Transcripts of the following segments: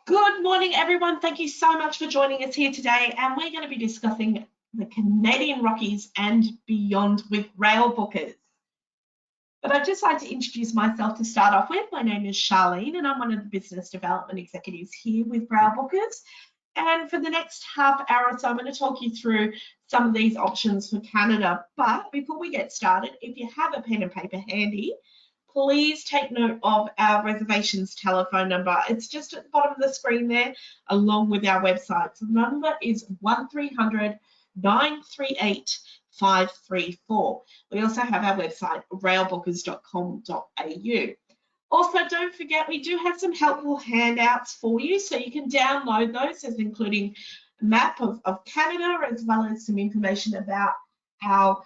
Good morning, everyone. Thank you so much for joining us here today. And we're going to be discussing the Canadian Rockies and beyond with Railbookers. But I'd just like to introduce myself to start off with. My name is Charlene, and I'm one of the business development executives here with Railbookers. And for the next half hour or so, I'm going to talk you through some of these options for Canada. But before we get started, if you have a pen and paper handy, please take note of our reservations telephone number. It's just at the bottom of the screen there, along with our website. So the number is 1300 938 534. We also have our website, railbookers.com.au. Also, don't forget, we do have some helpful handouts for you, so you can download those, as including a map of Canada, as well as some information about our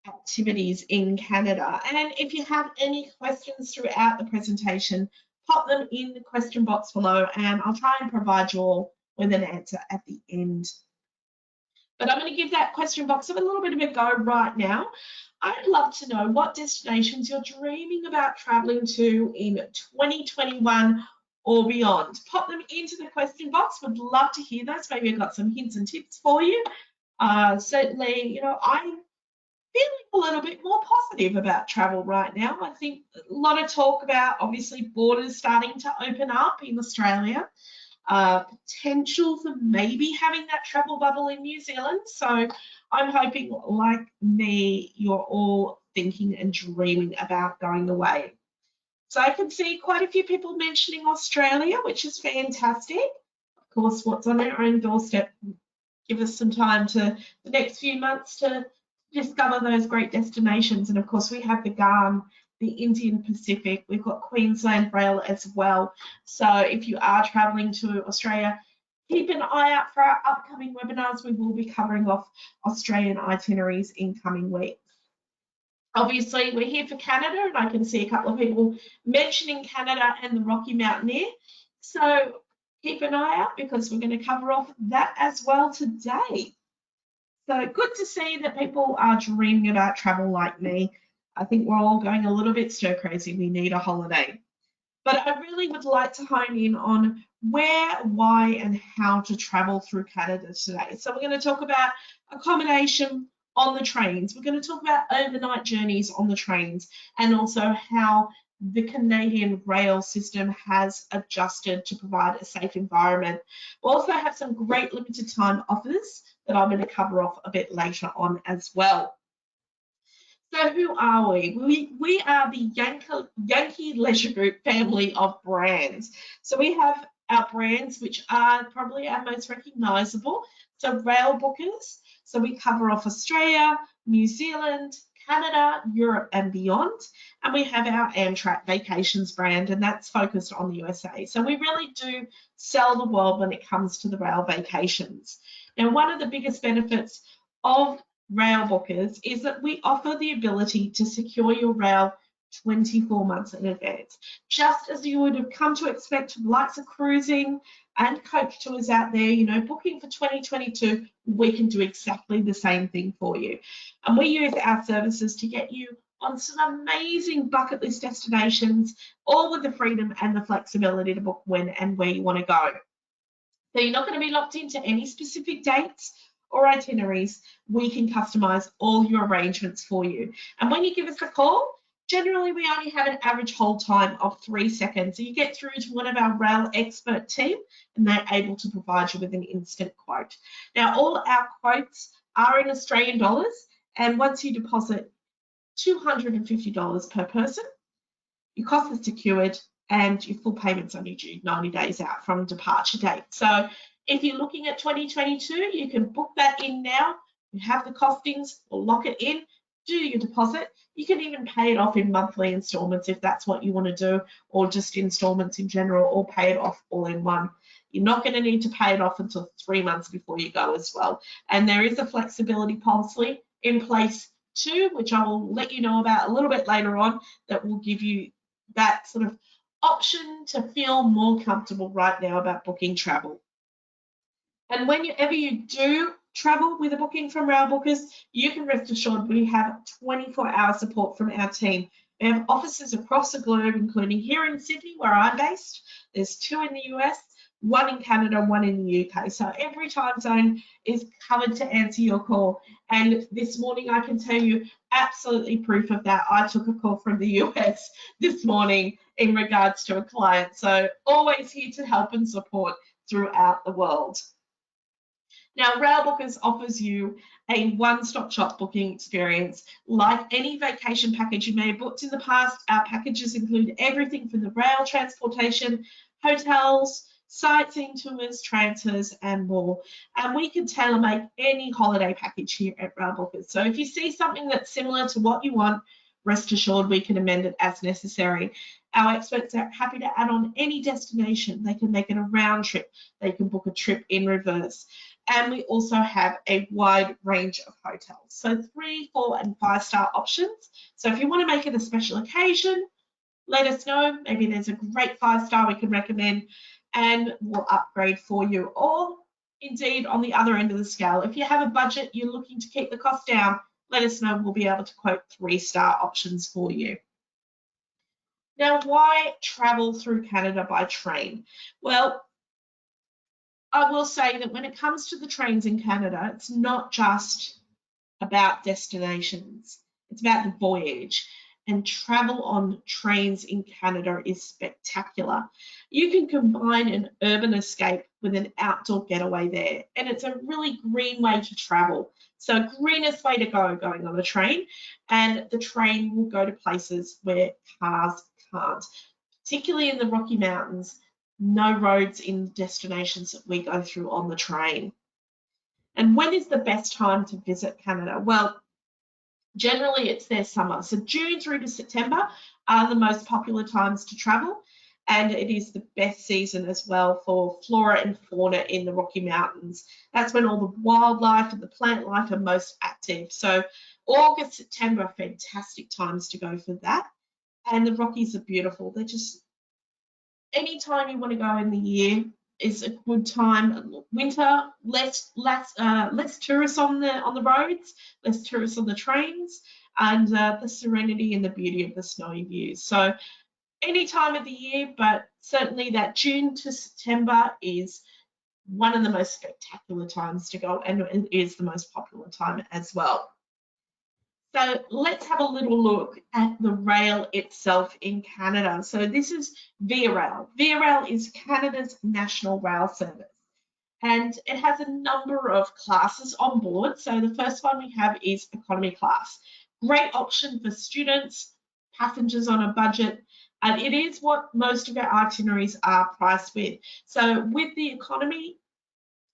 activities in Canada. And if you have any questions throughout the presentation, pop them in the question box below, and I'll try and provide you all with an answer at the end. But I'm going to give that question box a little bit of a go right now. I'd love to know what destinations you're dreaming about traveling to in 2021 or beyond. Pop them into the question box. Would love to hear those. Maybe I've got some hints and tips for you. Certainly, I'm feeling a little bit more positive about travel right now. I think a lot of talk about, obviously, borders starting to open up in Australia. Potential for maybe having that travel bubble in New Zealand. So I'm hoping, like me, you're all thinking and dreaming about going away. So I can see quite a few people mentioning Australia, which is fantastic. Of course, what's on our own doorstep, give us some time to the next few months to discover those great destinations. And of course, we have the GAN, the Indian Pacific, we've got Queensland Rail as well. So if you are traveling to Australia, keep an eye out for our upcoming webinars. We will be covering off Australian itineraries in coming weeks. Obviously, we're here for Canada, and I can see a couple of people mentioning Canada and the Rocky Mountaineer. So keep an eye out, because we're going to cover off that as well today. So good to see that people are dreaming about travel like me. I think we're all going a little bit stir crazy. We need a holiday. But I really would like to hone in on where, why, and how to travel through Canada today. So we're going to talk about accommodation on the trains. We're going to talk about overnight journeys on the trains, and also how the Canadian rail system has adjusted to provide a safe environment. We'll also have some great limited time offers that I'm going to cover off a bit later on as well. So who are we? We are the Yankee Leisure Group family of brands. So we have our brands, which are probably our most recognisable. So Railbookers. So we cover off Australia, New Zealand, Canada, Europe and beyond. And we have our Amtrak Vacations brand, and that's focused on the USA. So we really do sell the world when it comes to the rail vacations. Now, one of the biggest benefits of Railbookers is that we offer the ability to secure your rail 24 months in advance. Just as you would have come to expect from the likes of cruising and coach tours out there, booking for 2022, we can do exactly the same thing for you. And we use our services to get you on some amazing bucket list destinations, all with the freedom and the flexibility to book when and where you want to go. So you're not going to be locked into any specific dates or itineraries. We can customize all your arrangements for you. And when you give us a call, generally we only have an average hold time of 3 seconds. So you get through to one of our rail expert team, and they're able to provide you with an instant quote. Now, all our quotes are in Australian dollars, and once you deposit $250 per person, your cost is secured and your full payment's only due 90 days out from departure date. So if you're looking at 2022, you can book that in now. You have the costings, or lock it in, do your deposit. You can even pay it off in monthly installments if that's what you want to do, or just installments in general, or pay it off all in one. You're not going to need to pay it off until 3 months before you go as well. And there is a flexibility policy in place too, which I will let you know about a little bit later on, that will give you that sort of option to feel more comfortable right now about booking travel. And whenever you do travel with a booking from Railbookers, you can rest assured we have 24-hour support from our team. We have offices across the globe, including here in Sydney, where I'm based. There's 2 in the US, one in Canada, one in the UK. So every time zone is covered to answer your call. And this morning, I can tell you absolutely proof of that. I took a call from the US this morning in regards to a client. So always here to help and support throughout the world. Now, Railbookers offers you a one-stop shop booking experience. Like any vacation package you may have booked in the past, our packages include everything from the rail transportation, hotels, sightseeing tours, transfers, and more. And we can tailor make any holiday package here at Railbookers. So if you see something that's similar to what you want, rest assured we can amend it as necessary. Our experts are happy to add on any destination. They can make it a round trip. They can book a trip in reverse. And we also have a wide range of hotels. So 3, 4, and 5-star options. So if you want to make it a special occasion, let us know. Maybe there's a great 5-star we can recommend and we'll upgrade for you. Or indeed on the other end of the scale, if you have a budget, you're looking to keep the cost down, let us know. We'll be able to quote 3-star options for you. Now, why travel through Canada by train? Well, I will say that when it comes to the trains in Canada, it's not just about destinations. It's about the voyage. And travel on trains in Canada is spectacular. You can combine an urban escape with an outdoor getaway there. And it's a really green way to travel. So greenest way to go going on a train. And the train will go to places where cars can't, particularly in the Rocky Mountains. No roads in destinations that we go through on the train. And when is the best time to visit Canada? Well, generally it's their summer. So June through to September are the most popular times to travel. And it is the best season as well for flora and fauna in the Rocky Mountains. That's when all the wildlife and the plant life are most active. So August, September are fantastic times to go for that. And the Rockies are beautiful. They're just, anytime you want to go in the year is a good time. Winter, less tourists on the roads, less tourists on the trains, and the serenity and the beauty of the snowy views. So any time of the year, but certainly that June to September is one of the most spectacular times to go, and it is the most popular time as well. So let's have a little look at the rail itself in Canada. So this is Via Rail. Via Rail is Canada's national rail service, and it has a number of classes on board. So the first one we have is economy class. Great option for students, passengers on a budget, and it is what most of our itineraries are priced with. So with the economy,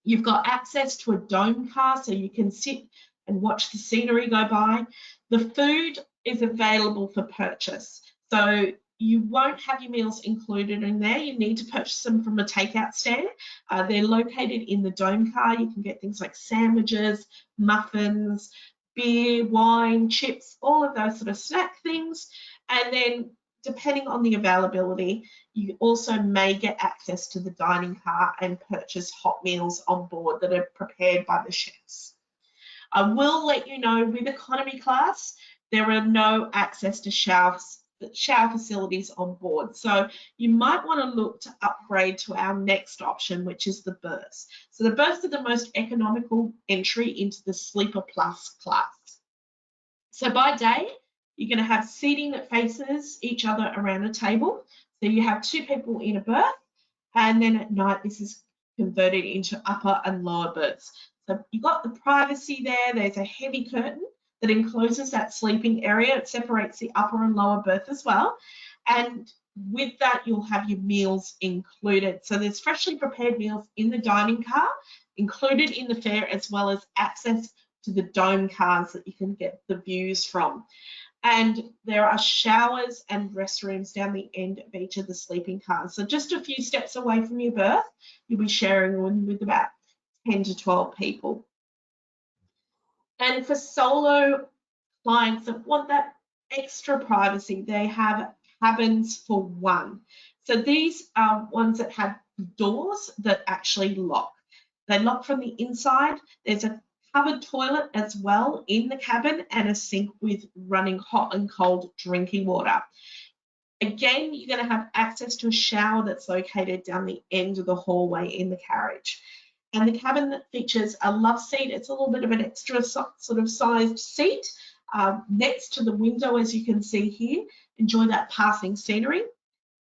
you've got access to a dome car, so you can sit and watch the scenery go by. The food is available for purchase. So you won't have your meals included in there. You need to purchase them from a takeout stand. They're located in the dome car. You can get things like sandwiches, muffins, beer, wine, chips, all of those sort of snack things. And then depending on the availability, you also may get access to the dining car and purchase hot meals on board that are prepared by the chefs. I will let you know with economy class, there are no access to shower facilities on board. So you might want to look to upgrade to our next option, which is the berths. So the berths are the most economical entry into the Sleeper Plus class. So by day, you're going to have seating that faces each other around a table. So you have 2 people in a berth, and then at night, this is converted into upper and lower berths. So you've got the privacy there. There's a heavy curtain that encloses that sleeping area. It separates the upper and lower berth as well. And with that, you'll have your meals included. So there's freshly prepared meals in the dining car, included in the fare, as well as access to the dome cars that you can get the views from. And there are showers and restrooms down the end of each of the sleeping cars. So just a few steps away from your berth, you'll be sharing one with about 10 to 12 people. And for solo clients that want that extra privacy, they have cabins for one. So these are ones that have doors that actually lock. They lock from the inside. There's a covered toilet as well in the cabin and a sink with running hot and cold drinking water. Again, you're going to have access to a shower that's located down the end of the hallway in the carriage. And the cabin features a love seat. It's a little bit of an extra sort of sized seat next to the window, as you can see here. Enjoy that passing scenery.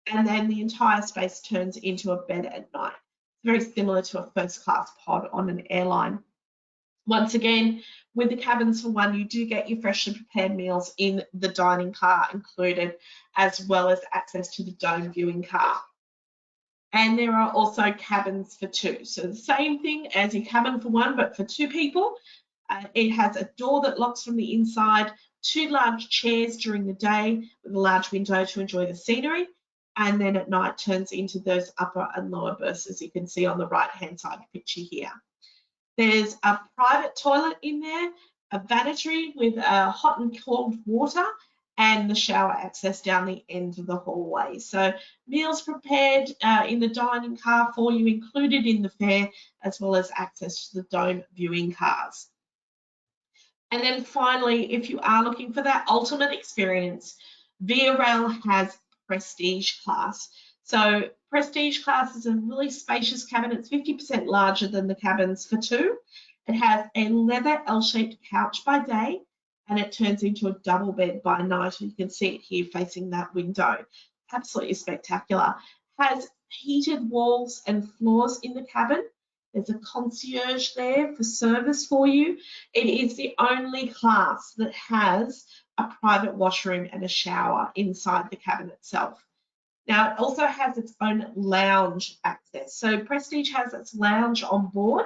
And then the entire space turns into a bed at night. Very similar to a first class pod on an airline. Once again, with the cabins for one, you do get your freshly prepared meals in the dining car included, as well as access to the dome viewing car. And there are also cabins for two. So the same thing as your cabin for one, but for two people. It has a door that locks from the inside, two large chairs during the day with a large window to enjoy the scenery. And then at night turns into those upper and lower berths, as you can see on the right-hand side picture here. There's a private toilet in there, a vanity with hot and cold water, and the shower access down the end of the hallway. So meals prepared in the dining car for you, included in the fare, as well as access to the dome viewing cars. And then finally, if you are looking for that ultimate experience, Via Rail has Prestige Class. So Prestige Class is a really spacious cabin. It's 50% larger than the cabins for two. It has a leather L-shaped couch by day, and it turns into a double bed by night. You can see it here facing that window. Absolutely spectacular. Has heated walls and floors in the cabin. There's a concierge there for service for you. It is the only class that has a private washroom and a shower inside the cabin itself. Now, it also has its own lounge access. So Prestige has its lounge on board,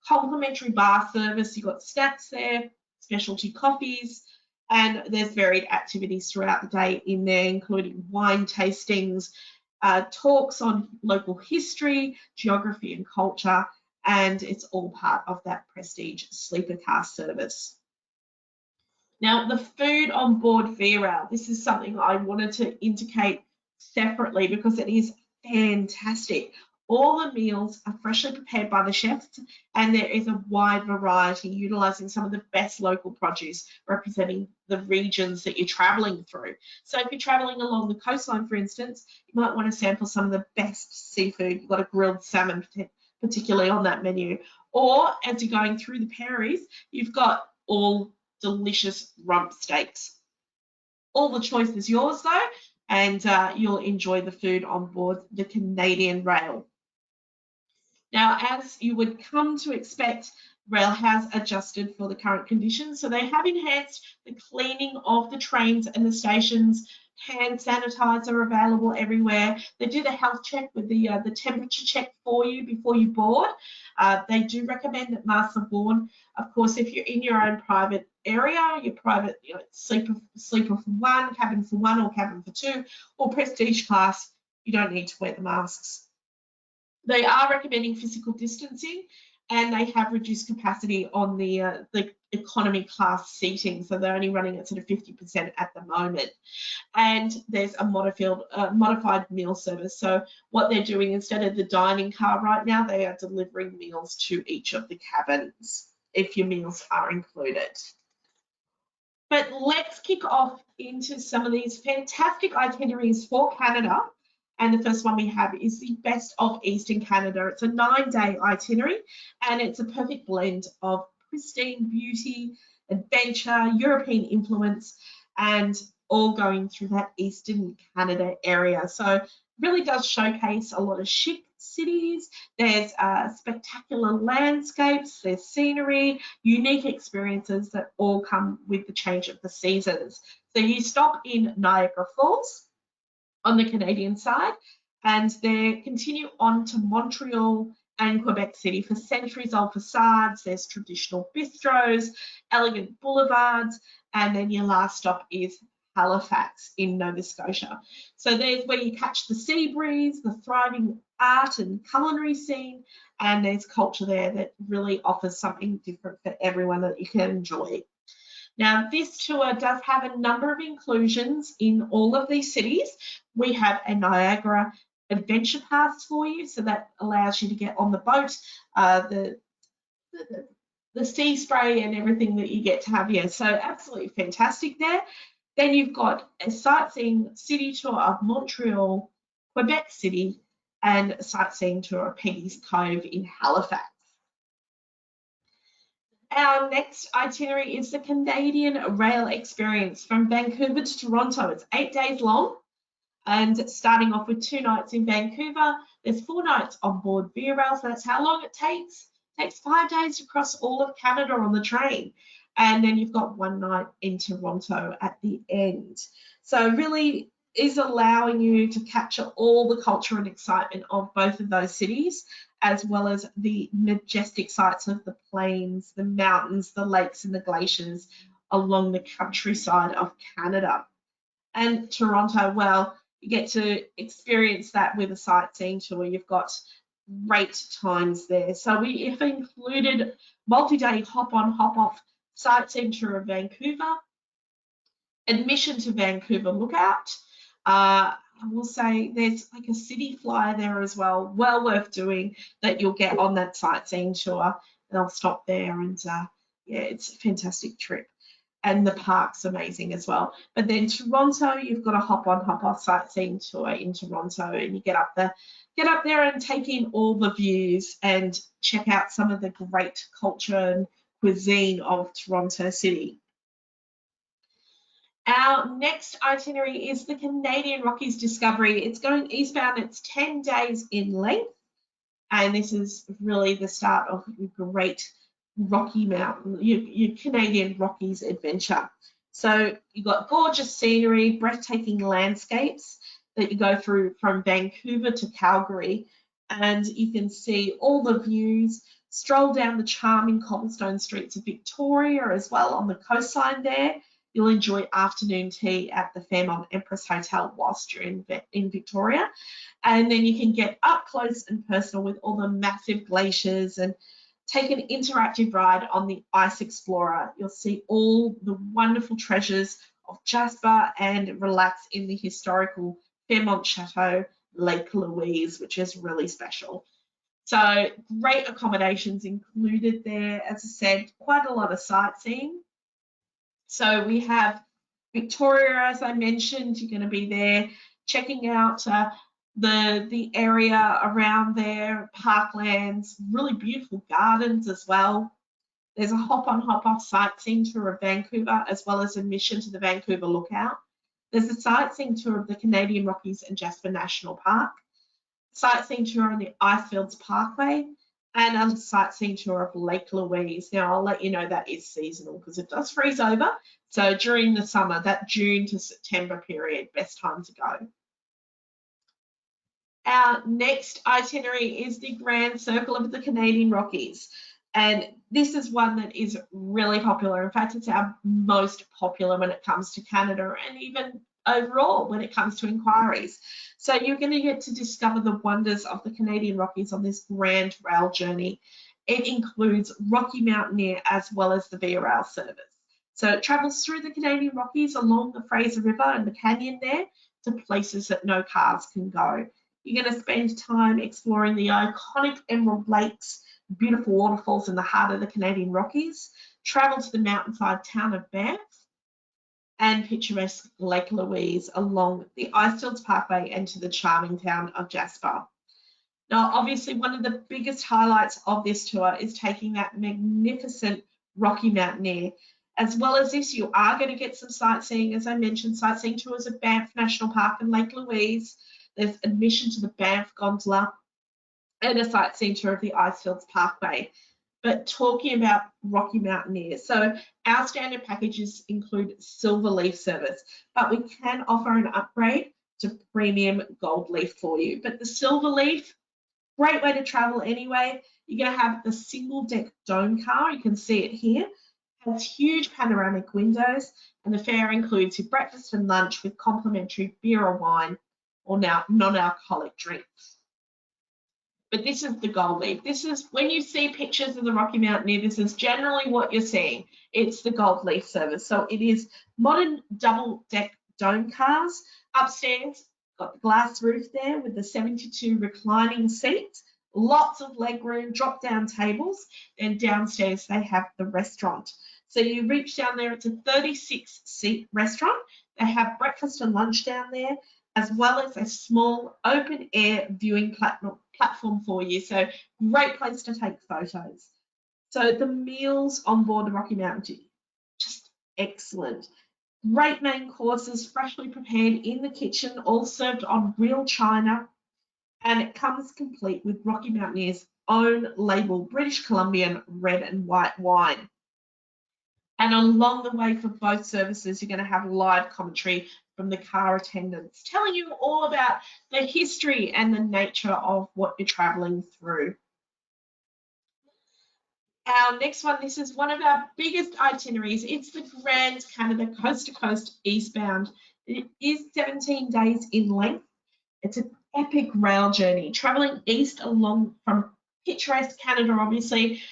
complimentary bar service. You've got snacks there, specialty coffees, and there's varied activities throughout the day in there, including wine tastings, talks on local history, geography and culture, and it's all part of that Prestige sleeper car service. Now, the food on board Via Rail, this is something I wanted to indicate separately because it is fantastic. All the meals are freshly prepared by the chefs, and there is a wide variety utilising some of the best local produce representing the regions that you're travelling through. So if you're travelling along the coastline, for instance, you might want to sample some of the best seafood. You've got a grilled salmon particularly on that menu. Or as you're going through the prairies, you've got all delicious rump steaks. All the choice is yours though, and you'll enjoy the food on board the Canadian Rail. Now, as you would come to expect, Rail has adjusted for the current conditions. So they have enhanced the cleaning of the trains and the stations. Hand sanitizer available everywhere. They do the health check with the temperature check for you before you board. They do recommend that masks are worn. Of course, if you're in your own private area, your private sleeper for one, cabin for one, or cabin for two, or Prestige class, you don't need to wear the masks. They are recommending physical distancing, and they have reduced capacity on the economy class seating, so they're only running at sort of 50% at the moment. And there's a modified meal service. So what they're doing, instead of the dining car right now, they are delivering meals to each of the cabins if your meals are included. But let's kick off into some of these fantastic itineraries for Canada. And the first one we have is the Best of Eastern Canada. It's a 9-day itinerary, and it's a perfect blend of pristine beauty, adventure, European influence, and all going through that Eastern Canada area. So it really does showcase a lot of chic cities. There's spectacular landscapes, there's scenery, unique experiences that all come with the change of the seasons. So you stop in Niagara Falls on the Canadian side, and they continue on to Montreal and Quebec City for centuries-old facades. There's traditional bistros, elegant boulevards, and then your last stop is Halifax in Nova Scotia. So there's where you catch the sea breeze, the thriving art and culinary scene, and there's culture there that really offers something different for everyone that you can enjoy. Now, this tour does have a number of inclusions in all of these cities. We have a Niagara Adventure Pass for you, so that allows you to get on the boat, the sea spray and everything that you get to have here. So absolutely fantastic there. Then you've got a sightseeing city tour of Montreal, Quebec City, and a sightseeing tour of Peggy's Cove in Halifax. Our next itinerary is the Canadian Rail Experience from Vancouver to Toronto. It's 8 days long, and starting off with 2 nights in Vancouver. There's 4 nights on board Via Rail, so that's how long it takes. It takes 5 days to cross all of Canada on the train. And then you've got 1 night in Toronto at the end. So really is allowing you to capture all the culture and excitement of both of those cities, as well as the majestic sights of the plains, the mountains, the lakes and the glaciers along the countryside of Canada. And Toronto, well, you get to experience that with a sightseeing tour. You've got great times there. So we have included multi-day hop-on, hop-off sightseeing tour of Vancouver, admission to Vancouver Lookout. I will say there's like a city flyer there as well, well worth doing, that you'll get on that sightseeing tour. And I'll stop there, and yeah, it's a fantastic trip. And the park's amazing as well. But then Toronto, you've got a hop-on, hop-off sightseeing tour in Toronto, and you get up there and take in all the views and check out some of the great culture and cuisine of Toronto City. Our next itinerary is the Canadian Rockies Discovery. It's going eastbound. It's 10 days in length, and this is really the start of a great Rocky Mountain, your Canadian Rockies adventure. So you've got gorgeous scenery, breathtaking landscapes that you go through from Vancouver to Calgary, and you can see all the views, stroll down the charming cobblestone streets of Victoria as well on the coastline there. You'll enjoy afternoon tea at the Fairmont Empress Hotel whilst you're in Victoria. And then you can get up close and personal with all the massive glaciers and take an interactive ride on the Ice Explorer. You'll see all the wonderful treasures of Jasper and relax in the historical Fairmont Chateau, Lake Louise, which is really special. So great accommodations included there. As I said, quite a lot of sightseeing. So we have Victoria, as I mentioned. You're going to be there checking out the area around there, parklands, really beautiful gardens as well. There's a hop-on, hop-off sightseeing tour of Vancouver, as well as admission to the Vancouver Lookout. There's a sightseeing tour of the Canadian Rockies and Jasper National Park, sightseeing tour on the Icefields Parkway, and a sightseeing tour of Lake Louise. Now, I'll let you know that is seasonal because it does freeze over. So during the summer, that June to September period, best time to go. Our next itinerary is the Grand Circle of the Canadian Rockies. And this is one that is really popular. In fact, it's our most popular when it comes to Canada, and even overall when it comes to inquiries. So you're going to get to discover the wonders of the Canadian Rockies on this grand rail journey. It includes Rocky Mountaineer as well as the Via Rail service. So it travels through the Canadian Rockies along the Fraser River and the canyon there to places that no cars can go. You're going to spend time exploring the iconic Emerald Lakes, beautiful waterfalls in the heart of the Canadian Rockies, travel to the mountainside town of Banff, and picturesque Lake Louise along the Icefields Parkway and to the charming town of Jasper. Now, obviously, one of the biggest highlights of this tour is taking that magnificent Rocky Mountaineer. As well as this, you are going to get some sightseeing, as I mentioned, sightseeing tours of Banff National Park and Lake Louise. There's admission to the Banff Gondola and a sightseeing tour of the Icefields Parkway. But talking about Rocky Mountaineer, so our standard packages include Silver Leaf service, but we can offer an upgrade to Premium Gold Leaf for you. But the Silver Leaf, great way to travel anyway. You're going to have the single deck dome car. You can see it here. It has huge panoramic windows, and the fare includes your breakfast and lunch with complimentary beer or wine or now non-alcoholic drinks. But this is the Gold Leaf. This is when you see pictures of the Rocky Mountaineer, this is generally what you're seeing. It's the Gold Leaf service. So it is modern double deck dome cars. Upstairs, got the glass roof there with the 72 reclining seats, lots of leg room, drop down tables, and downstairs they have the restaurant. So you reach down there, it's a 36 seat restaurant. They have breakfast and lunch down there, as well as a small open air viewing platform for you. So great place to take photos. So the meals on board the Rocky Mountain, just excellent. Great main courses, freshly prepared in the kitchen, all served on real china. And it comes complete with Rocky Mountaineers' own label, British Columbian red and white wine. And along the way for both services, you're going to have live commentary from the car attendants, telling you all about the history and the nature of what you're traveling through. Our next one, this is one of our biggest itineraries. It's the Grand Canada Coast to Coast eastbound. It is 17 days in length. It's an epic rail journey, traveling east along from picturesque Canada, obviously,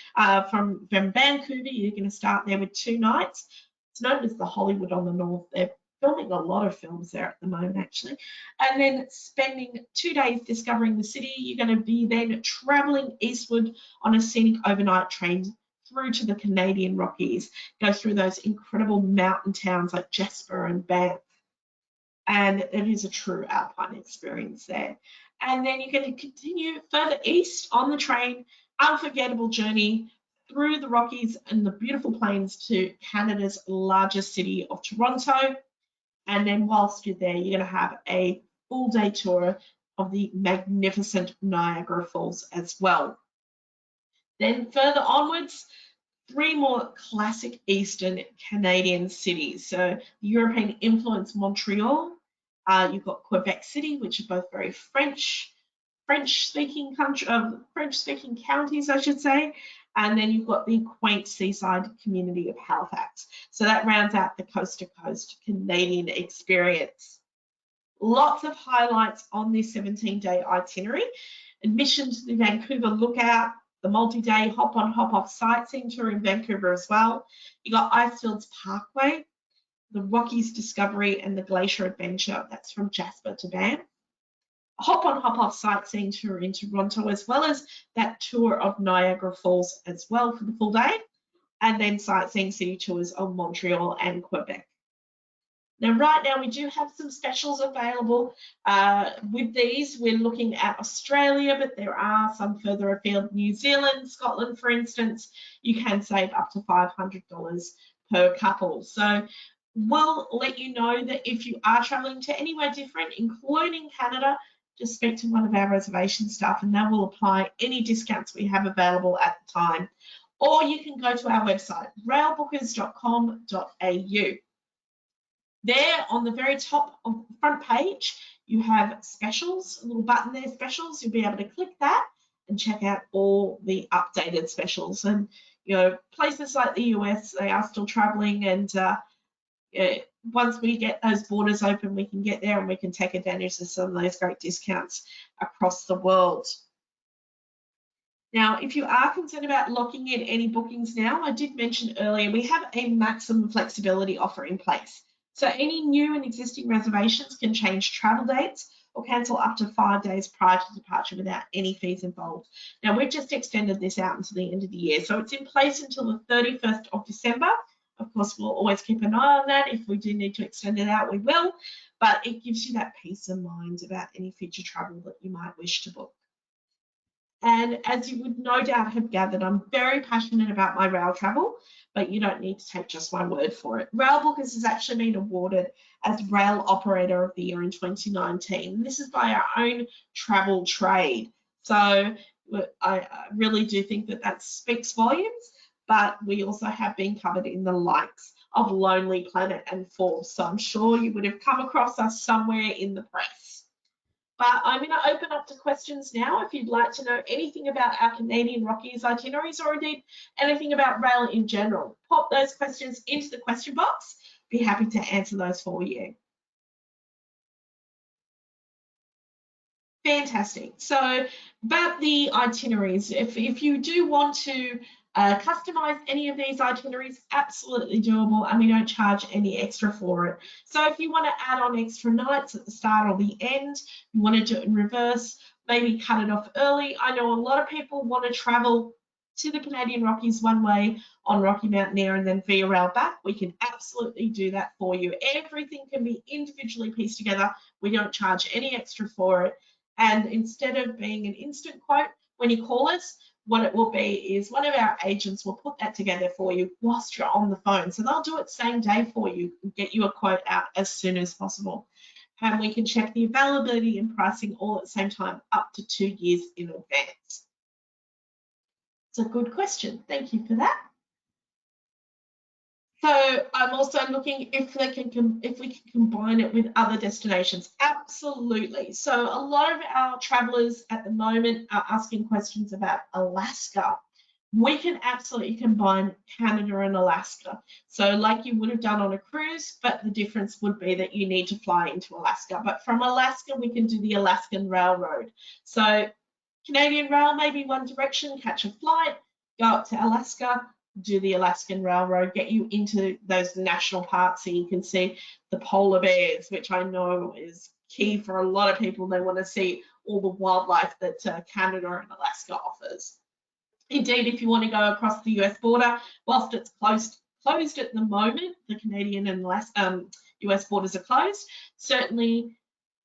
from Vancouver. You're going to start there with 2 nights. It's known as the Hollywood on the North. They're filming a lot of films there at the moment, actually. And then spending 2 days discovering the city. You're going to be then traveling eastward on a scenic overnight train through to the Canadian Rockies. Go through those incredible mountain towns like Jasper and Banff. And it is a true alpine experience there. And then you're going to continue further east on the train, unforgettable journey through the Rockies and the beautiful plains to Canada's largest city of Toronto. And then whilst you're there, you're going to have a full-day tour of the magnificent Niagara Falls as well. Then further onwards, 3 more classic Eastern Canadian cities. So the European influence Montreal, you've got Quebec City, which are both very French-speaking counties, I should say. And then you've got the quaint seaside community of Halifax. So that rounds out the coast-to-coast Canadian experience. Lots of highlights on this 17-day itinerary. Admission to the Vancouver Lookout, the multi-day hop-on, hop-off sightseeing tour in Vancouver as well. You got Icefields Parkway, the Rockies Discovery and the Glacier Adventure. That's from Jasper to Banff. A hop-on, hop-off sightseeing tour in Toronto, as well as that tour of Niagara Falls as well for the full day. And then sightseeing city tours of Montreal and Quebec. Now, right now, we do have some specials available. With these, we're looking at Australia, but there are some further afield. New Zealand, Scotland, for instance, you can save up to $500 per couple. So we'll let you know that if you are traveling to anywhere different, including Canada, just speak to one of our reservation staff and they will apply any discounts we have available at the time. Or you can go to our website, railbookers.com.au. There on the very top of the front page, you have specials, a little button there, specials. You'll be able to click that and check out all the updated specials. And, you know, places like the US, they are still traveling. And once we get those borders open, we can get there and we can take advantage of some of those great discounts across the world. Now, if you are concerned about locking in any bookings now, I did mention earlier, we have a maximum flexibility offer in place. So any new and existing reservations can change travel dates or cancel up to 5 days prior to departure without any fees involved. Now, we've just extended this out until the end of the year. So it's in place until the 31st of December. Of course, we'll always keep an eye on that. If we do need to extend it out, we will. But it gives you that peace of mind about any future travel that you might wish to book. And as you would no doubt have gathered, I'm very passionate about my rail travel, but you don't need to take just my word for it. Railbookers has actually been awarded as Rail Operator of the Year in 2019. And this is by our own travel trade. So I really do think that that speaks volumes, but we also have been covered in the likes of Lonely Planet and Forbes. So I'm sure you would have come across us somewhere in the press. But I'm going to open up to questions now. If you'd like to know anything about our Canadian Rockies itineraries or indeed anything about rail in general, pop those questions into the question box. Be happy to answer those for you. Fantastic. So about the itineraries, if you do want to customize any of these itineraries, absolutely doable, and we don't charge any extra for it. So if you want to add on extra nights at the start or the end, you want to do it in reverse, maybe cut it off early. I know a lot of people want to travel to the Canadian Rockies one way on Rocky Mountaineer and then via rail back, we can absolutely do that for you. Everything can be individually pieced together. We don't charge any extra for it. And instead of being an instant quote, when you call us, what it will be is one of our agents will put that together for you whilst you're on the phone. So they'll do it same day for you and get you a quote out as soon as possible. And we can check the availability and pricing all at the same time, up to 2 years in advance. It's a good question. Thank you for that. So I'm also looking if we can combine it with other destinations. Absolutely. So a lot of our travelers at the moment are asking questions about Alaska. We can absolutely combine Canada and Alaska. So like you would have done on a cruise, but the difference would be that you need to fly into Alaska. But from Alaska, we can do the Alaskan Railroad. So Canadian Rail, maybe one direction, catch a flight, go up to Alaska, do the Alaskan Railroad, get you into those national parks so you can see the polar bears, which I know is key for a lot of people. They want to see all the wildlife that Canada and Alaska offers. Indeed, if you want to go across the US border, whilst it's closed at the moment, the Canadian and US borders are closed, certainly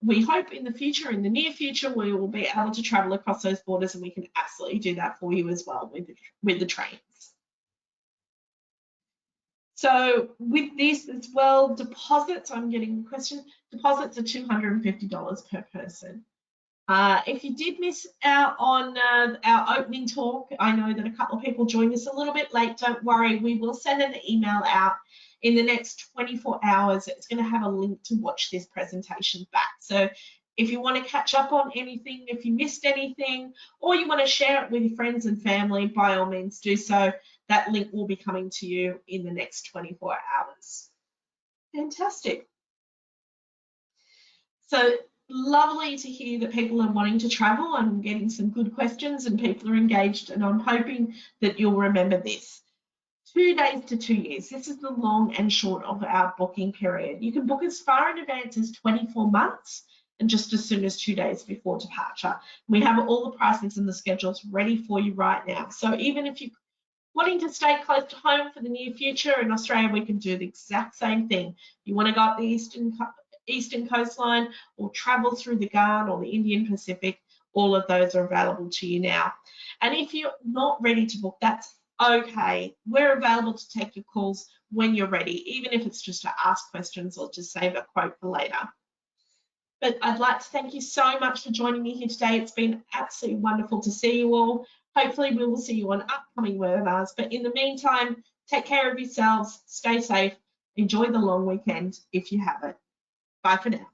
we hope in the future, in the near future, we will be able to travel across those borders, and we can absolutely do that for you as well with the trains. So with this as well, deposits, I'm getting questions. Deposits are $250 per person. If you did miss out on our opening talk, I know that a couple of people joined us a little bit late. Don't worry, we will send an email out in the next 24 hours. It's going to have a link to watch this presentation back. So if you want to catch up on anything, if you missed anything, or you want to share it with your friends and family, by all means do so. That link will be coming to you in the next 24 hours. Fantastic. So lovely to hear that people are wanting to travel. I'm getting some good questions and people are engaged, and I'm hoping that you'll remember this. 2 days to 2 years. This is the long and short of our booking period. You can book as far in advance as 24 months and just as soon as 2 days before departure. We have all the prices and the schedules ready for you right now. So even if you're wanting to stay close to home for the near future in Australia, we can do the exact same thing. You want to go up the eastern coastline or travel through the Ghan or the Indian Pacific, all of those are available to you now. And if you're not ready to book, that's okay. We're available to take your calls when you're ready, even if it's just to ask questions or to save a quote for later. But I'd like to thank you so much for joining me here today. It's been absolutely wonderful to see you all. Hopefully we will see you on upcoming webinars. But in the meantime, take care of yourselves, stay safe, enjoy the long weekend if you have it. Bye for now.